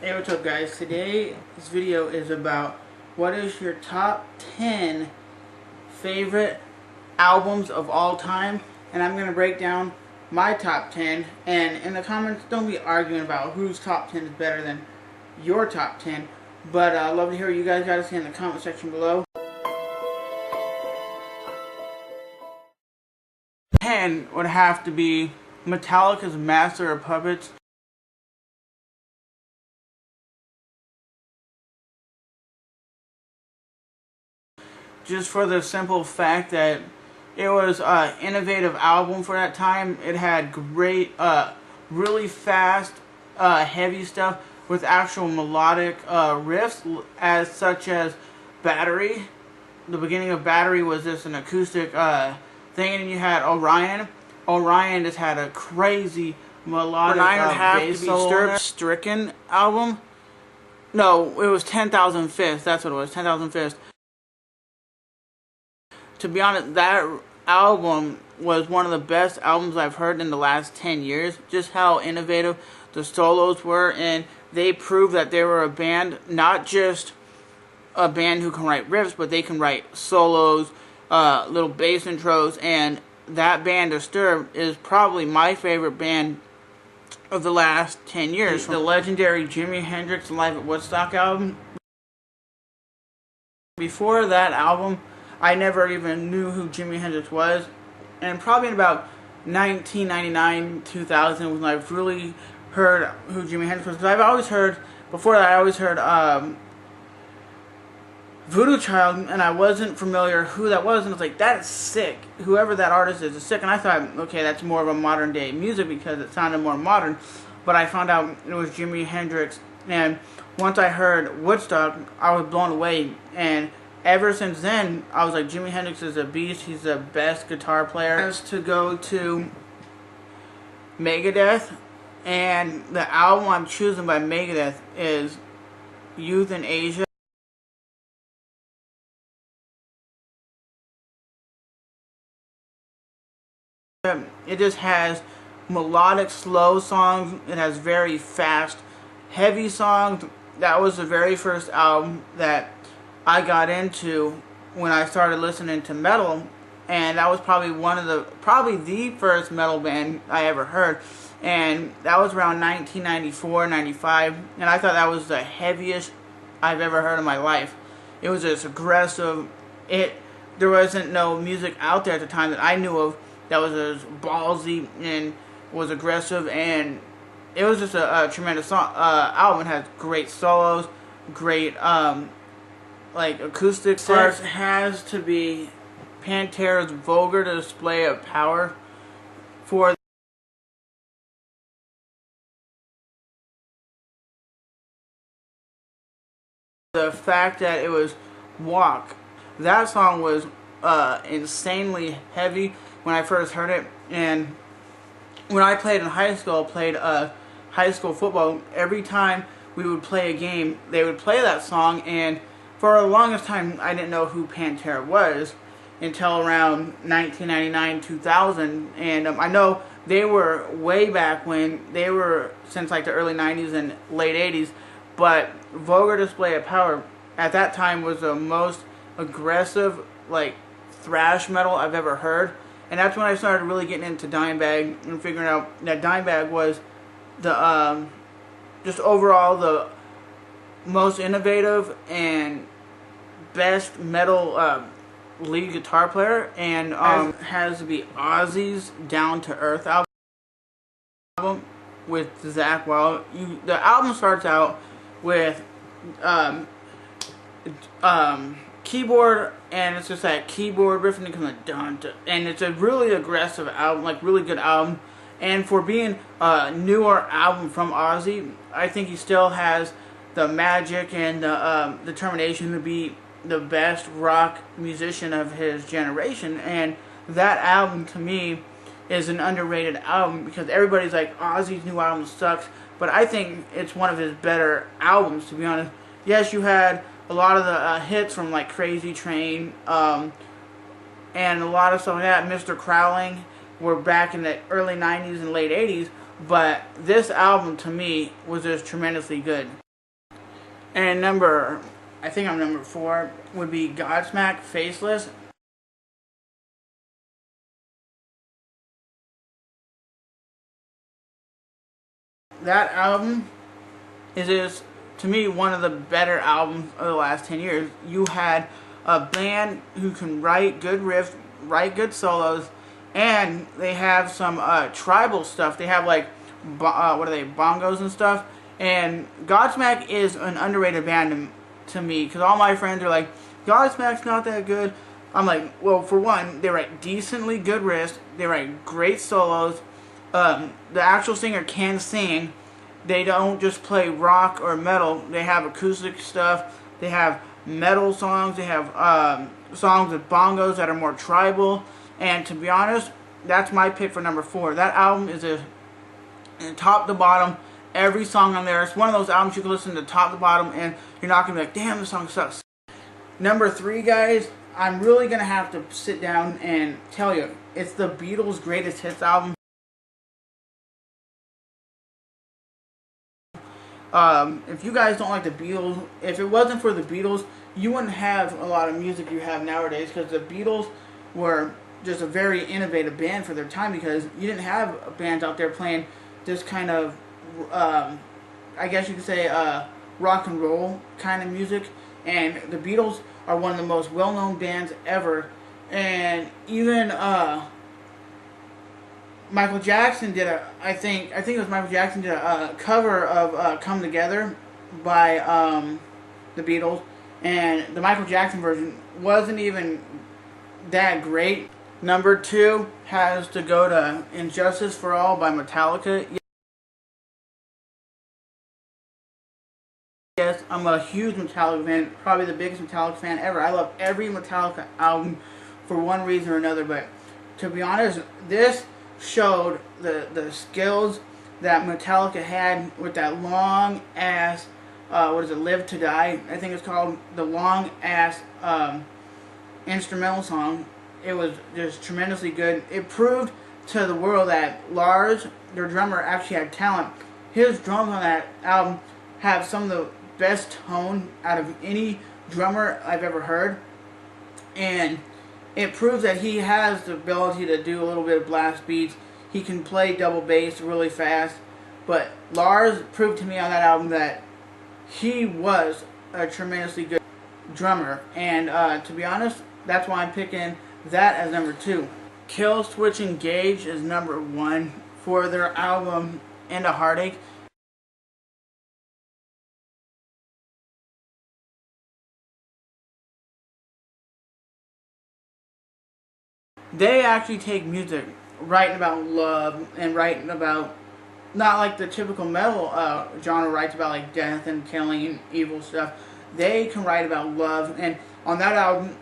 Hey, what's up guys? Today, this video is about what is your top 10 favorite albums of all time, and I'm going to break down my top 10, and in the comments, don't be arguing about whose top 10 is better than your top 10, but I'd love to hear what you guys got to say in the comment section below. 10 would have to be Metallica's Master of Puppets. Just for the simple fact that it was an innovative album for that time. It had great, really fast, heavy stuff with actual melodic riffs, as such as Battery. The beginning of Battery was just an acoustic thing, and you had Orion. Orion just had a crazy melodic bass solo. Stricken album. No, it was 10,000 Fists. That's what it was. 10,000 Fists. To be honest, that album was one of the best albums I've heard in the last 10 years. Just how innovative the solos were, and they proved that they were a band, not just a band who can write riffs, but they can write solos, little bass intros, and that band, Disturbed, is probably my favorite band of the last 10 years. The legendary Jimi Hendrix Live at Woodstock album. Before that album, I never even knew who Jimi Hendrix was, and probably in about 1999, 2000 when I've really heard who Jimi Hendrix was. Because I've always heard, before that I always heard Voodoo Child, and I wasn't familiar who that was, and I was like, that is sick. Whoever that artist is sick, and I thought, okay, that's more of a modern day music because it sounded more modern, but I found out it was Jimi Hendrix, and once I heard Woodstock, I was blown away, and ever since then, I was like, Jimi Hendrix is a beast. He's the best guitar player. As to go to Megadeth, and the album I'm choosing by Megadeth is Euthanasia. It just has melodic, slow songs. It has very fast, heavy songs. That was the very first album that I got into when I started listening to metal, and that was probably probably the first metal band I ever heard, and that was around 1994, 95, and I thought that was the heaviest I've ever heard in my life. It was just aggressive. There wasn't no music out there at the time that I knew of that was as ballsy and was aggressive, and it was just a tremendous song. Album. It has great solos, great like Acoustic Source. Has to be Pantera's Vulgar Display of Power. For the fact that it was Walk. That song was insanely heavy when I first heard it, and when I played in high school, played high school football, every time we would play a game, they would play that song, and for the longest time, I didn't know who Pantera was until around 1999, 2000, and I know they were way back when, they were since like the early 90s and late 80s, but Vulgar Display of Power at that time was the most aggressive, like, thrash metal I've ever heard, and that's when I started really getting into Dimebag and figuring out that Dimebag was the, just overall the most innovative and best metal lead guitar player, and has to be Ozzy's Down to Earth album with Zakk Wylde. The album starts out with keyboard, and it's just that keyboard riff, and it comes like and it's a really aggressive album, like really good album. And for being a newer album from Ozzy, I think he still has the magic and the determination to be the best rock musician of his generation. And that album, to me, is an underrated album because everybody's like, Ozzy's new album sucks, but I think it's one of his better albums, to be honest. Yes, you had a lot of the hits from like Crazy Train, and a lot of stuff like that. Mr. Crowling were back in the early 90s and late 80s, but this album to me was just tremendously good. And I think I'm number 4, would be Godsmack, Faceless. That album is to me, one of the better albums of the last 10 years. You had a band who can write good riffs, write good solos, and they have some tribal stuff. They have like, what are they, bongos and stuff. And Godsmack is an underrated band to me, because all my friends are like, Godsmack's not that good. I'm like, well, for one, they write decently good riffs, they write great solos, the actual singer can sing, they don't just play rock or metal, they have acoustic stuff, they have metal songs, they have songs with bongos that are more tribal, and to be honest, that's my pick for number 4. That album is a top to bottom, every song on there. It's one of those albums you can listen to top to bottom and you're not going to be like, damn, this song sucks. Number 3, guys, I'm really going to have to sit down and tell you, it's the Beatles' greatest hits album. If you guys don't like the Beatles, if it wasn't for the Beatles, you wouldn't have a lot of music you have nowadays, because the Beatles were just a very innovative band for their time, because you didn't have bands out there playing this kind of, I guess you could say, rock and roll kind of music. And the Beatles are one of the most well-known bands ever. And even Michael Jackson did I think it was Michael Jackson did a cover of "Come Together" by the Beatles, and the Michael Jackson version wasn't even that great. Number 2 has to go to "Injustice for All" by Metallica. Yes, I'm a huge Metallica fan, probably the biggest Metallica fan ever. I love every Metallica album for one reason or another, but to be honest, this showed the skills that Metallica had with that long ass, what is it, Live to Die, I think it's called, the long ass instrumental song. It was just tremendously good. It proved to the world that Lars, their drummer, actually had talent. His drums on that album have some of the best tone out of any drummer I've ever heard, and it proves that he has the ability to do a little bit of blast beats. He can play double bass really fast, but Lars proved to me on that album that he was a tremendously good drummer, and to be honest, that's why I'm picking that as number 2. Killswitch Engage is number 1 for their album End of Heartache. They actually take music, writing about love and writing about, not like the typical metal genre writes about like death and killing and evil stuff. They can write about love, and on that album